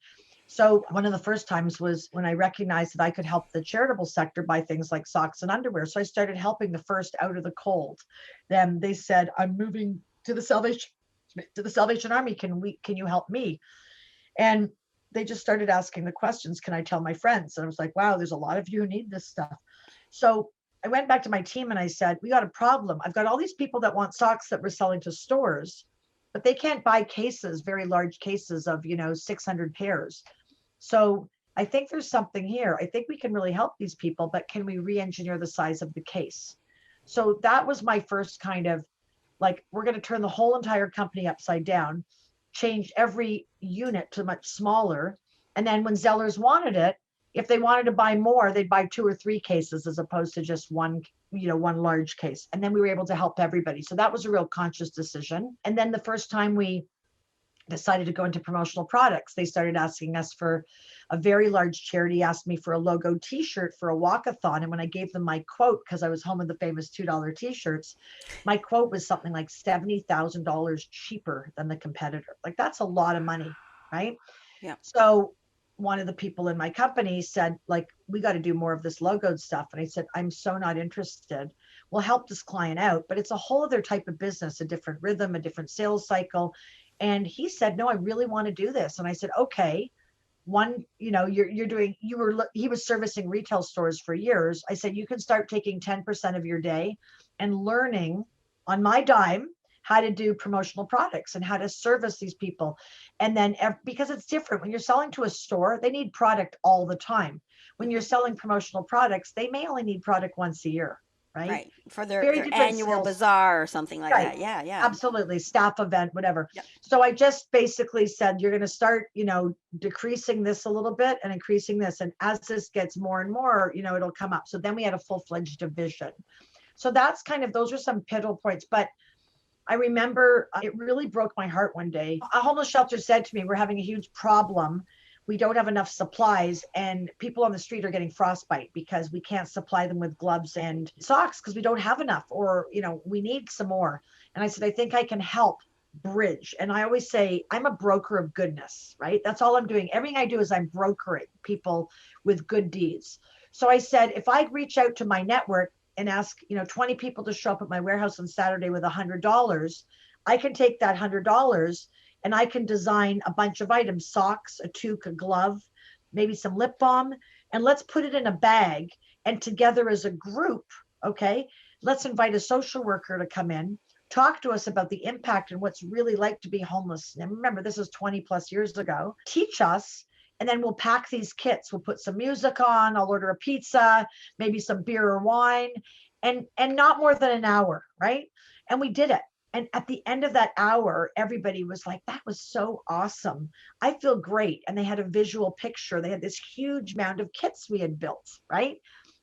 So one of the first times was when I recognized that I could help the charitable sector buy things like socks and underwear. So I started helping the first out of the cold. Then they said, I'm moving to the Salvation Army. Can you help me? And they just started asking the questions, can I tell my friends? And I was like, wow, there's a lot of you who need this stuff. So I went back to my team and I said, we got a problem. I've got all these people that want socks that we're selling to stores, but they can't buy cases, very large cases of, 600 pairs. So I think there's something here. I think we can really help these people, but can we re-engineer the size of the case? So that was my first kind of like, we're going to turn the whole entire company upside down, change every unit to much smaller. And then when Zellers wanted it, if they wanted to buy more, they'd buy 2 or 3 cases as opposed to just one large case. And then we were able to help everybody. So that was a real conscious decision. And then the first time we decided to go into promotional products, they started asking us for a very large charity asked me for a logo t-shirt for a walkathon. And when I gave them my quote, because I was home with the famous $2 t-shirts, my quote was something like $70,000 cheaper than the competitor. Like, that's a lot of money, right? Yeah. So one of the people in my company said, like, we got to do more of this logo stuff. And I said, I'm so not interested. We'll help this client out, but it's a whole other type of business, a different rhythm, a different sales cycle. And he said, no, I really want to do this. And I said, okay, he was servicing retail stores for years. I said, you can start taking 10% of your day and learning on my dime how to do promotional products and how to service these people. And then because it's different when you're selling to a store, they need product all the time. When you're selling promotional products, they may only need product once a year, right? Right. For their Very their different annual sales. bazaar or something like Right. that. Yeah, yeah. Absolutely. Staff event, whatever. Yep. So I just basically said, you're going to start, decreasing this a little bit and increasing this. And as this gets more and more, it'll come up. So then we had a full-fledged division. So that's those are some pivotal points. But I remember it really broke my heart one day. A homeless shelter said to me, we're having a huge problem. We don't have enough supplies, and people on the street are getting frostbite because we can't supply them with gloves and socks because we don't have enough, or, we need some more. And I said, I think I can help bridge. And I always say, I'm a broker of goodness, right? That's all I'm doing. Everything I do is I'm brokering people with good deeds. So I said, if I reach out to my network and ask, 20 people to show up at my warehouse on Saturday with $100, I can take that $100 and I can design a bunch of items, socks, a toque, a glove, maybe some lip balm, and let's put it in a bag. And together as a group, okay, let's invite a social worker to come in, talk to us about the impact and what's really like to be homeless. And remember, this is 20 plus years ago. Teach us, and then we'll pack these kits. We'll put some music on, I'll order a pizza, maybe some beer or wine, and not more than an hour, right? And we did it. And at the end of that hour, everybody was like, that was so awesome. I feel great. And they had a visual picture. They had this huge mound of kits we had built, right?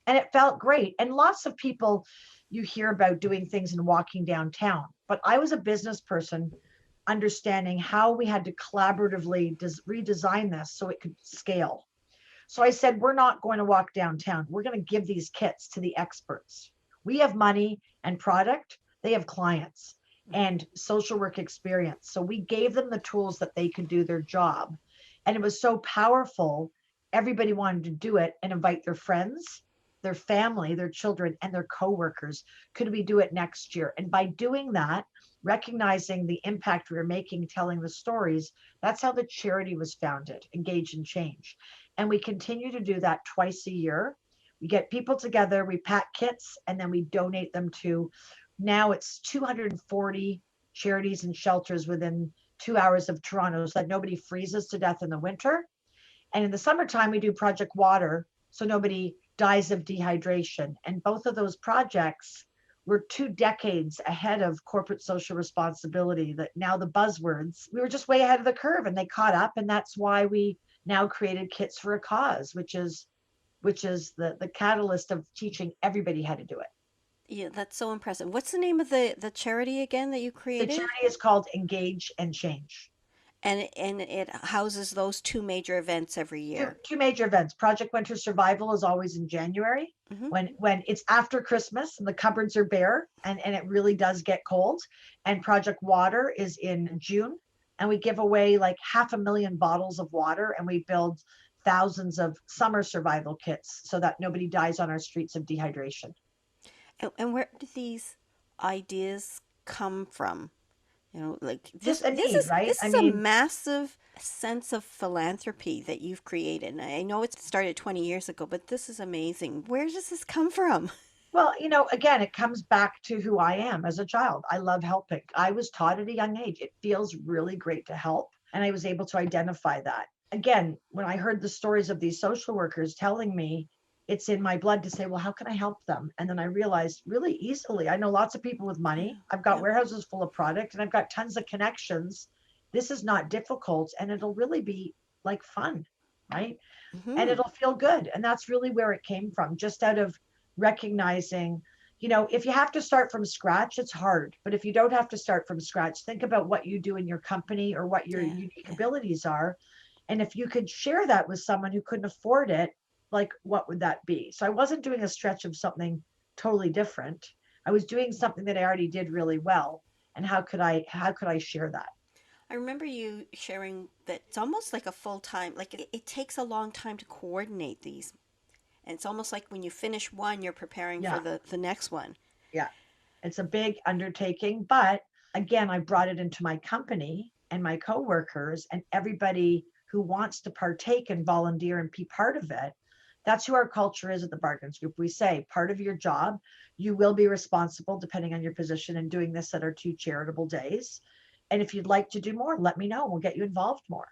And it felt great. And lots of people you hear about doing things and walking downtown. But I was a business person understanding how we had to collaboratively redesign this so it could scale. So I said, we're not going to walk downtown. We're going to give these kits to the experts. We have money and product, they have clients and social work experience. So we gave them the tools that they could do their job. And it was so powerful. Everybody wanted to do it and invite their friends, their family, their children, and their coworkers. Could we do it next year? And by doing that, recognizing the impact we were making, telling the stories, that's how the charity was founded, Engage and Change. And we continue to do that twice a year. We get people together, we pack kits, and then we donate them to, now it's 240 charities and shelters within 2 hours of Toronto so that nobody freezes to death in the winter. And in the summertime, we do Project Water so nobody dies of dehydration. And both of those projects were 2 decades ahead of corporate social responsibility, that now the buzzwords, we were just way ahead of the curve and they caught up. And that's why we now created Kits for a Cause, which is the catalyst of teaching everybody how to do it. Yeah, that's so impressive. What's the name of the charity again that you The created? charity is called Engage and Change. And it houses those two major events every Two, year. two major events. Project Winter Survival is always in January Hmm. when it's after Christmas and the cupboards are bare and it really does get cold. And Project Water is in June. And we give away like 500,000 bottles of water and we build thousands of summer survival kits so that nobody dies on our streets of dehydration. And where do these ideas come from? You know, like Just a need, right? this I is a mean, massive sense of philanthropy that you've created. And I know it started 20 years ago, but this is amazing. Where does this come from? well, again, it comes back to who I am as a child. I love helping. I was taught at a young age. It feels really great to help. And I was able to identify that. Again, when I heard the stories of these social workers telling me it's in my blood to say, well, how can I help them? And then I realized really easily, I know lots of people with Yeah, money. I've got yeah. warehouses full of product and I've got tons of connections. This is not difficult and it'll really be like fun, right? And Hmm. it'll feel good. And that's really where it came from, just out of recognizing, if you have to start from scratch, it's hard. But if you don't have to start from scratch, think about what you do in your company or what your Yeah, unique yeah. abilities are. And if you could share that with someone who couldn't afford it, like what would that be? So I wasn't doing a stretch of something totally different. I was doing something that I already did really well. And how could I share that? I remember you sharing that it's almost like a full time, like it takes a long time to coordinate these. And it's almost like when you finish one, you're preparing for Yeah. the next one. Yeah. It's a big undertaking, but again, I brought it into my company and my coworkers and everybody who wants to partake and volunteer and be part of it. That's who our culture is at the Bargains Group. We say part of your job, you will be responsible depending on your position in doing this at our 2 charitable days. And if you'd like to do more, let me know. We'll get you involved more.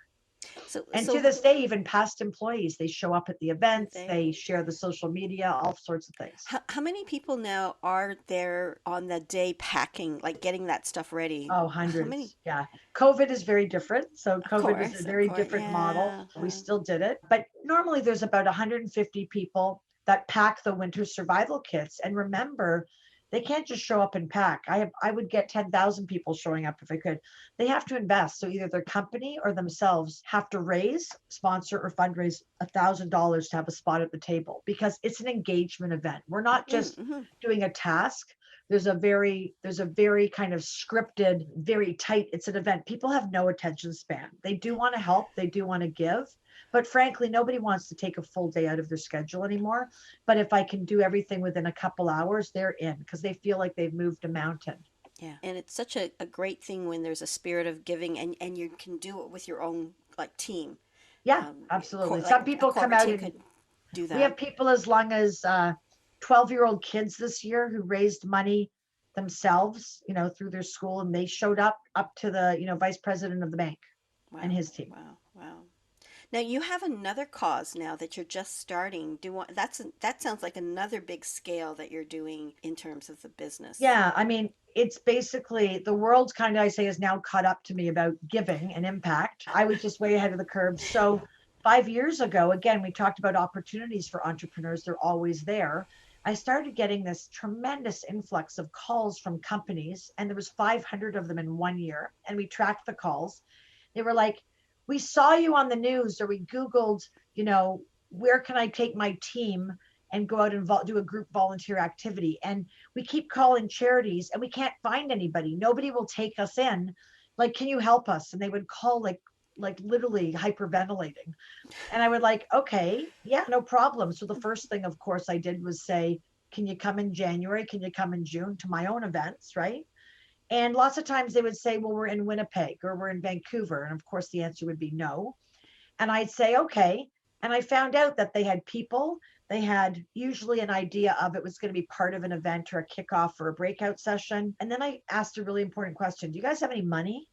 So, And to so this day, even past employees, they show up at the events, they, they share the social media, all sorts of things. how many people now are there on the day packing, like getting that stuff ready? Oh, How many? hundreds. Yeah. COVID is very different. So COVID is a Of very course, different model. yeah. We still did it. But normally there's about 150 people that pack the winter survival kits. And remember, they can't just show up and pack. I would get 10,000 people showing up if I could. They have to invest. So either their company or themselves have to raise, sponsor, or fundraise $1,000 to have a spot at the table because it's an engagement event. We're not just Mm-hmm. doing a task. There's a very kind of scripted, very tight, it's an event. People have no attention span. They do want to help, they do want to give, but frankly nobody wants to take a full day out of their schedule anymore. But if I can do everything within a couple hours, they're in because they feel like they've moved a mountain. Yeah. And it's such a great thing when there's a spirit of giving and you can do it with your own like team. Yeah, Um, absolutely. like Some a people come corporate out team and could do we have that. people as long as 12-year-old kids this year who raised money themselves, through their school, and they showed up to the, vice president of the bank and Wow. his team. Wow. Wow. Now you have another cause now that you're just starting. That sounds like another big scale that you're doing in terms of the business. Yeah, I mean, it's basically the world's kind of, I say, is now caught up to me about giving and impact. I was just way ahead of the curve. So 5 years ago, again, we talked about opportunities for entrepreneurs. They're always there. I started getting this tremendous influx of calls from companies, and there was 500 of them in 1 year. And we tracked the calls. They were like, we saw you on the news, or we Googled, where can I take my team and go out and do a group volunteer activity. And we keep calling charities and we can't find anybody. Nobody will take us in. Like, can you help us? And they would call like literally hyperventilating. And I would like, okay, yeah, no problem. So the first thing, of course, I did was say, can you come in January? Can you come in June to my own events? Right. And lots of times they would say, well, we're in Winnipeg or we're in Vancouver. And of course, the answer would be no. And I'd say, okay. And I found out that they had people, they had usually an idea of it was going to be part of an event or a kickoff or a breakout session. And then I asked a really important question. Do you guys have any money?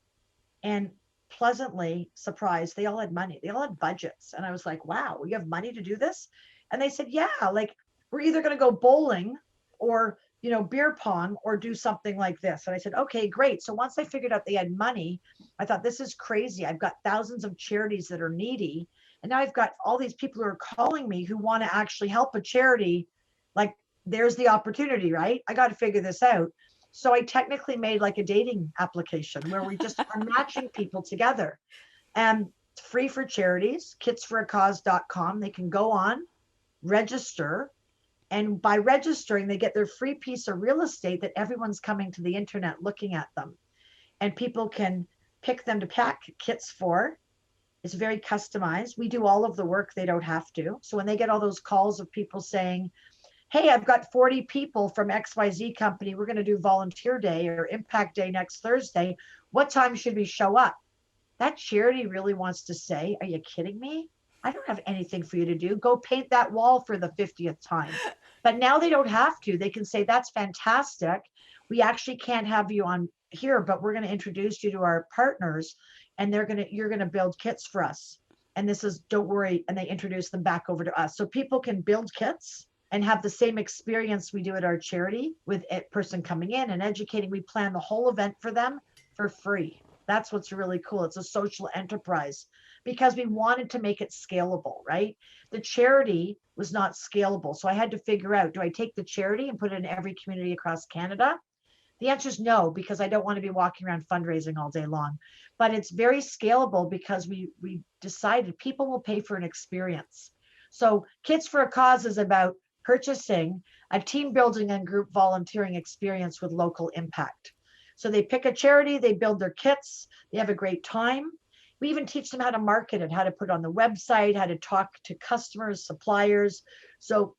And pleasantly surprised, they all had money. They all had budgets. And I was like, wow, you have money to do this? And they said, yeah, like we're either going to go bowling or, beer pong or do something like this. And I said, okay, great. So once I figured out they had money, I thought, this is crazy. I've got thousands of charities that are needy. And now I've got all these people who are calling me who want to actually help a charity. Like, there's the opportunity, right? I got to figure this out. So I technically made like a dating application where we just are matching people together. And it's free for charities, kitsforacause.com. They can go on, register. And by registering, they get their free piece of real estate that everyone's coming to the internet looking at them. And people can pick them to pack kits for. It's very customized. We do all of the work. They don't have to. So when they get all those calls of people saying, hey, I've got 40 people from XYZ company. We're going to do volunteer day or impact day next Thursday. What time should we show up? That charity really wants to say, are you kidding me? I don't have anything for you to do. Go paint that wall for the 50th time. But now they don't have to. They can say, that's fantastic. We actually can't have you on here, but we're going to introduce you to our partners and you're going to build kits for us. And this is, don't worry. And they introduce them back over to us. So people can build kits and have the same experience we do at our charity with a person coming in and educating. We plan the whole event for them for free. That's what's really cool. It's a social enterprise because we wanted to make it scalable, right? The charity was not scalable. So I had to figure out, do I take the charity and put it in every community across Canada? The answer is no, because I don't want to be walking around fundraising all day long. But it's very scalable because we decided people will pay for an experience. So Kits for a Cause is about purchasing a team building and group volunteering experience with local impact. So they pick a charity, they build their kits, they have a great time. We even teach them how to market it, how to put it on the website, how to talk to customers, suppliers. So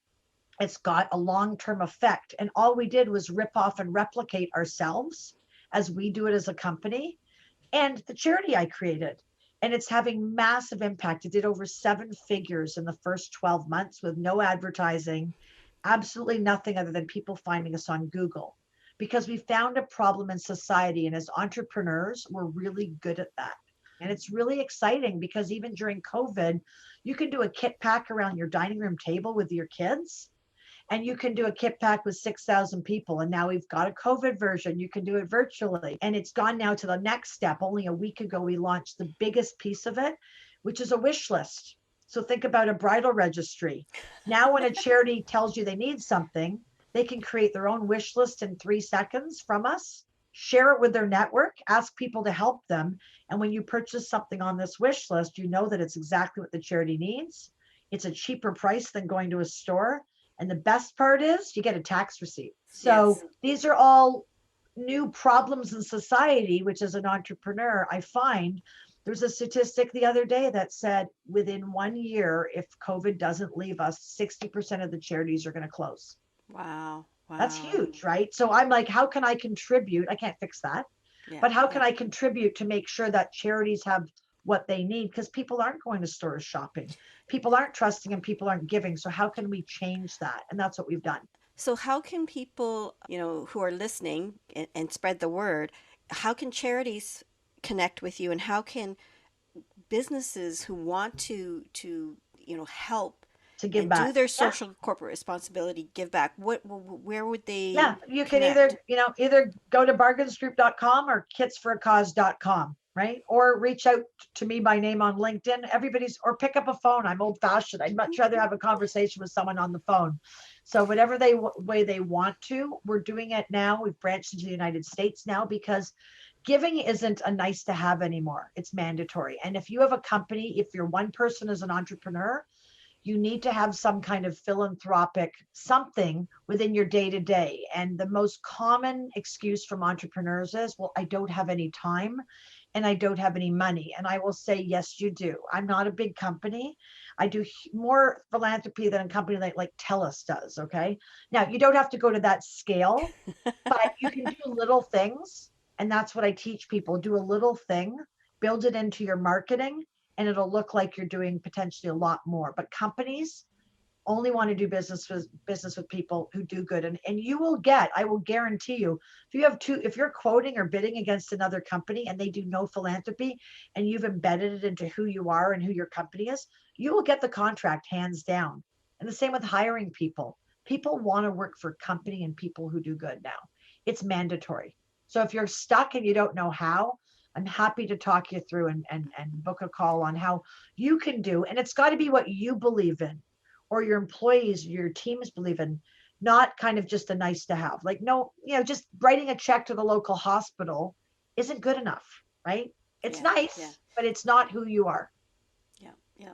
it's got a long-term effect. And all we did was rip off and replicate ourselves as we do it as a company and the charity I created. And it's having massive impact. It did over 7 figures in the first 12 months with no advertising, absolutely nothing other than people finding us on Google, because we found a problem in society. And as entrepreneurs, we're really good at that. And it's really exciting because even during COVID, you can do a kit pack around your dining room table with your kids. And you can do a kit pack with 6,000 people. And now we've got a COVID version. You can do it virtually. And it's gone now to the next step. Only a week ago, we launched the biggest piece of it, which is a wish list. So think about a bridal registry. Now, when a charity tells you they need something, they can create their own wish list in 3 seconds from us, share it with their network, ask people to help them. And when you purchase something on this wish list, you know that it's exactly what the charity needs. It's a cheaper price than going to a store. And the best part is you get a tax receipt. So yes, these are all new problems in society, which as an entrepreneur, I find there's a statistic the other day that said within 1 year, if COVID doesn't leave us, 60% of the charities are going to close. Wow. Wow. That's huge, right? So I'm like, how can I contribute? I can't fix that, but how can I contribute to make sure that charities have what they need? Because people aren't going to stores shopping. People aren't trusting and people aren't giving. So how can we change that? And that's what we've done. So how can people, who are listening and spread the word, how can charities connect with you, and how can businesses who want to help to give and do back. their Yeah. social corporate responsibility, give back. Where would they Yeah, you can connect? either go to bargainsgroup.com or kitsforacause.com, right? Or reach out to me by name on LinkedIn. Or pick up a phone. I'm old fashioned. I'd much rather have a conversation with someone on the phone. So whatever way they want to, we're doing it now. We've branched into the United States now because giving isn't a nice to have anymore. It's mandatory. And if you have a company, if you're one person as an entrepreneur, you need to have some kind of philanthropic something within your day to day. And the most common excuse from entrepreneurs is, well, I don't have any time and I don't have any money. And I will say, yes, you do. I'm not a big company. I do more philanthropy than a company like TELUS does. Okay. Now, you don't have to go to that scale, but you can do little things. And that's what I teach people. Do a little thing, build it into your marketing, and it'll look like you're doing potentially a lot more. But companies only want to do business with people who do good. And you will get, I will guarantee you, if you're quoting or bidding against another company and they do no philanthropy and you've embedded it into who you are and who your company is, you will get the contract hands down. And the same with hiring people. People want to work for a company and people who do good now. It's mandatory. So if you're stuck and you don't know how, I'm happy to talk you through and book a call on how you can do. And it's got to be what you believe in or your employees, your teams believe in, not kind of just a nice to have. Like, no, just writing a check to the local hospital isn't good enough, right? It's Yeah, yeah, nice, but it's not who you are. yeah, yeah.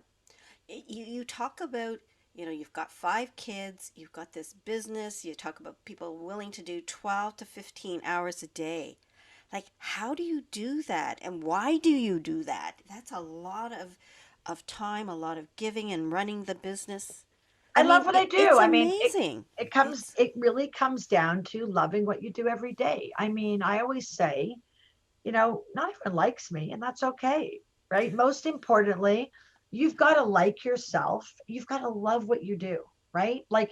You talk about, you've got 5 kids, you've got this business, you talk about people willing to do 12 to 15 hours a day. Like, how do you do that? And why do you do that? That's a lot of time, a lot of giving and running the business. I I love mean, what I do. it's I mean, amazing. It's, it really comes down to loving what you do every day. I mean, I always say, not everyone likes me, and that's okay, right? Most importantly, you've got to like yourself. You've got to love what you do, right? Like,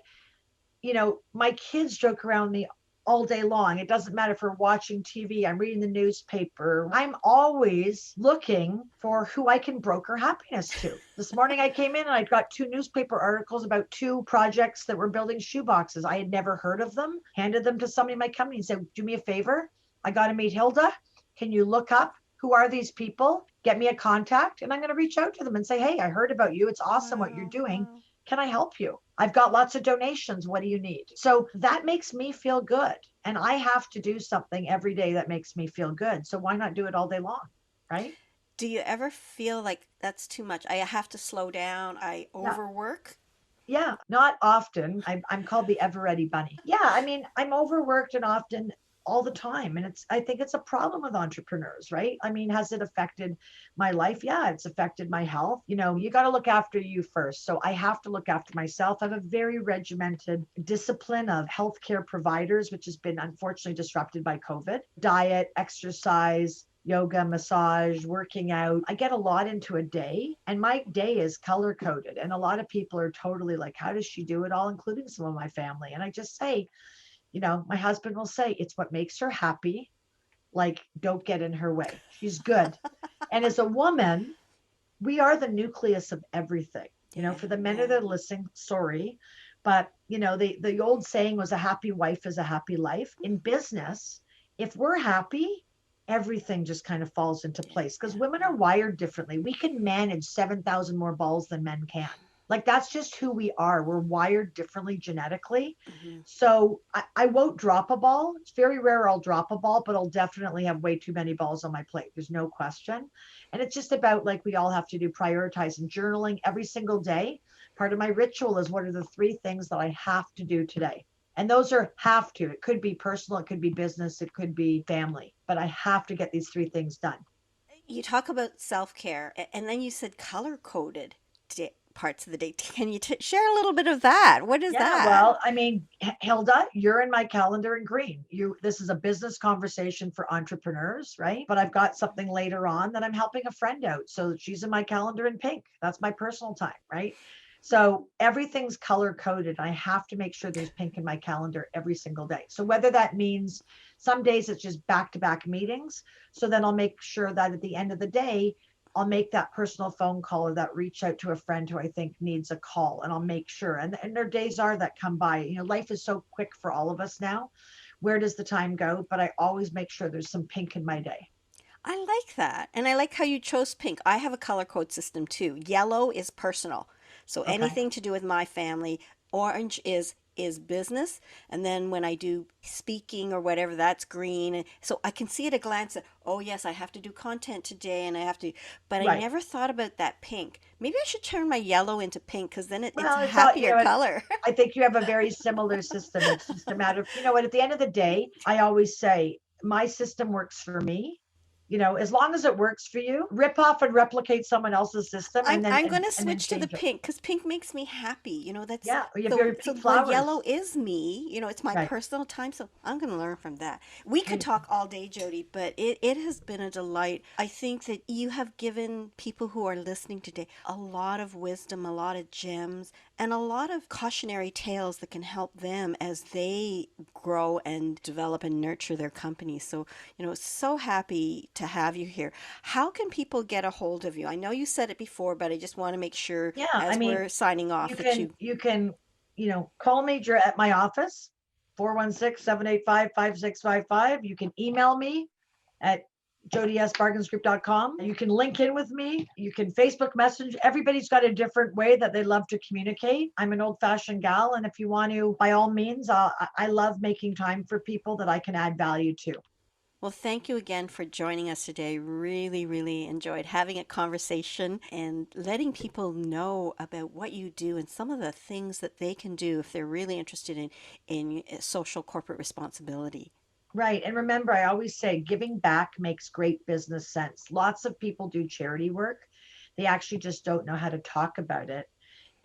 my kids joke around me all day long. It doesn't matter if we're watching TV, I'm reading the newspaper. I'm always looking for who I can broker happiness to. This morning I came in and I got 2 newspaper articles about 2 projects that were building shoeboxes. I had never heard of them, handed them to somebody in my company and said, do me a favor. I got to meet Hilda. Can you look up who are these people? Get me a contact and I'm going to reach out to them and say, hey, I heard about you. It's awesome what you're wow, doing. wow. Can I help you? I've got lots of donations. What do you need? So that makes me feel good. And I have to do something every day that makes me feel good. So why not do it all day long? Right? Do you ever feel like that's too much? I have to slow down. I Yeah. overwork. Yeah. Not often. I'm called the ever ready bunny. Yeah. I mean, I'm overworked and often all the time. And I think it's a problem with entrepreneurs, right? I mean, has it affected my life? Yeah, it's affected my health. You got to look after you first. So I have to look after myself. I have a very regimented discipline of healthcare providers, which has been unfortunately disrupted by COVID. Diet, exercise, yoga, massage, working out. I get a lot into a day, and my day is color coded. And a lot of people are totally like, how does she do it all, including some of my family? And I just say, my husband will say, it's what makes her happy. Like, don't get in her way. She's good. And as a woman, we are the nucleus of everything. Yeah, For the men that yeah. are listening, sorry. But, the old saying was a happy wife is a happy life. In business, if we're happy, everything just kind of falls into Yeah, place because yeah, women yeah. are wired differently. We can manage 7,000 more balls than men can. Like, that's just who we are. We're wired differently genetically. Hmm. So I won't drop a ball. It's very rare I'll drop a ball, but I'll definitely have way too many balls on my plate. There's no question. And it's just about, like, we all have to do prioritizing journaling every single day. Part of my ritual is, what are the 3 things that I have to do today? And those are have to. It could be personal, it could be business, it could be family, but I have to get these 3 things done. You talk about self care, and then you said color coded parts of the day. Can you share a little bit of that? What is Yeah, that? well, I mean, Hilda, you're in my calendar in green. This is a business conversation for entrepreneurs, right? But I've got something later on that I'm helping a friend out. So she's in my calendar in pink. That's my personal time, right? So everything's color coded. I have to make sure there's pink in my calendar every single day. So whether that means some days it's just back to back meetings. So then I'll make sure that at the end of the day, I'll make that personal phone call or that reach out to a friend who I think needs a call, and I'll make sure. And there days are that come by. Life is so quick for all of us now. Where does the time go? But I always make sure there's some pink in my day. I like that. And I like how you chose pink. I have a color code system too. Yellow is personal. So Okay. anything to do with my family, orange is business, and then when I do speaking or whatever, that's green. And so I can see at a glance that, oh yes, I have to do content today and I have to, but I Right. never thought about that pink. Maybe I should turn my yellow into pink because then it's a Well, it's all, happier color. I think you have a very similar system. It's just a matter of, what, at the end of the day, I always say my system works for me. As long as it works for you, rip off and replicate someone else's system I'm and then I'm gonna and then switch to the change it. pink because pink makes me happy. That's Yeah, you have so your so pink the yellow flowers. is me. It's my Right. personal time. So I'm gonna learn from that. We could And talk all day, Jody, but it has been a delight. I think that you have given people who are listening today a lot of wisdom, a lot of gems, and a lot of cautionary tales that can help them as they grow and develop and nurture their companies. So, so happy to have you here. How can people get a hold of you? I know you said it before, but I just want to make sure yeah, I as mean, we're signing off you that can you. you can, call me at my office, 416-785-5655. You can email me at jodysbargainsgroup.com. You can link in with me. You can Facebook message. Everybody's got a different way that they love to communicate. I'm an old fashioned gal. And if you want to, by all means, I love making time for people that I can add value to. Well, thank you again for joining us today. Really, really enjoyed having a conversation and letting people know about what you do and some of the things that they can do if they're really interested in social corporate responsibility. Right. And remember, I always say giving back makes great business sense. Lots of people do charity work. They actually just don't know how to talk about it.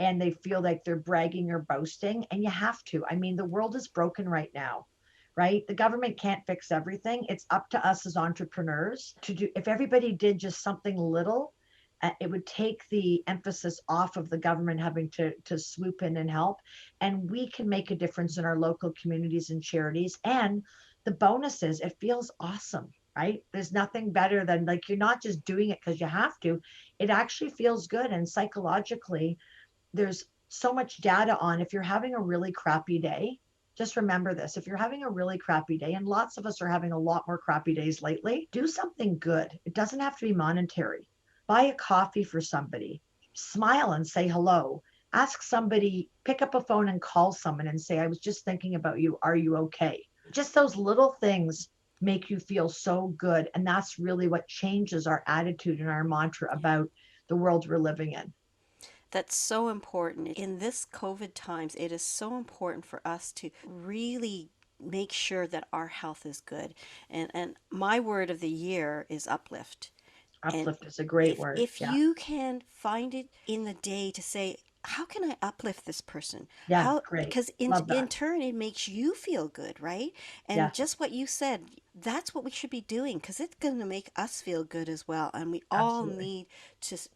And they feel like they're bragging or boasting. And you have to. I mean, the world is broken right now, right? The government can't fix everything. It's up to us as entrepreneurs to do. If everybody did just something little, it would take the emphasis off of the government having to swoop in and help. And we can make a difference in our local communities and charities. And the bonuses, it feels awesome, right? There's nothing better than, like, you're not just doing it because you have to. It actually feels good. And psychologically, there's so much data on, if you're having a really crappy day, just remember this: if you're having a really crappy day, and lots of us are having a lot more crappy days lately, do something good. It doesn't have to be monetary. Buy a coffee for somebody, smile and say hello. Ask somebody, pick up a phone and call someone and say, I was just thinking about you. Are you okay? Just those little things make you feel so good. And that's really what changes our attitude and our mantra about the world we're living in. That's so important. In this COVID times, it is so important for us to really make sure that our health is good. And my word of the year is uplift. And Uplift is a great word. if Yeah. you can find it in the day to say, how can I uplift this person? Yeah. How, Great. because Love in that. turn it makes you feel good, right? And Yes. just what you said, that's what we should be doing because it's going to make us feel good as well. And we all Absolutely. need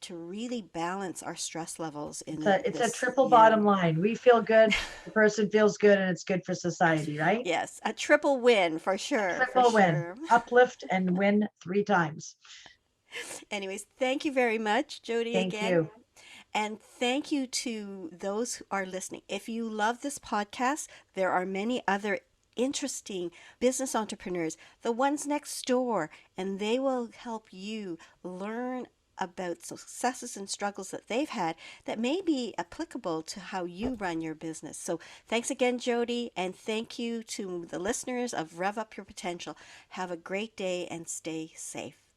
to really balance our stress levels It's in a this. triple Yeah. bottom line. We feel good, the person feels good, and it's good for society, right? Yes, a triple win for A sure, for triple win. sure. Uplift and win 3 times. Anyways, thank you very much, Jody, Thank again. you. And thank you to those who are listening. If you love this podcast, there are many other interesting business entrepreneurs, the ones next door, and they will help you learn about successes and struggles that they've had that may be applicable to how you run your business. So thanks again, Jody, and thank you to the listeners of Rev Up Your Potential. Have a great day and stay safe.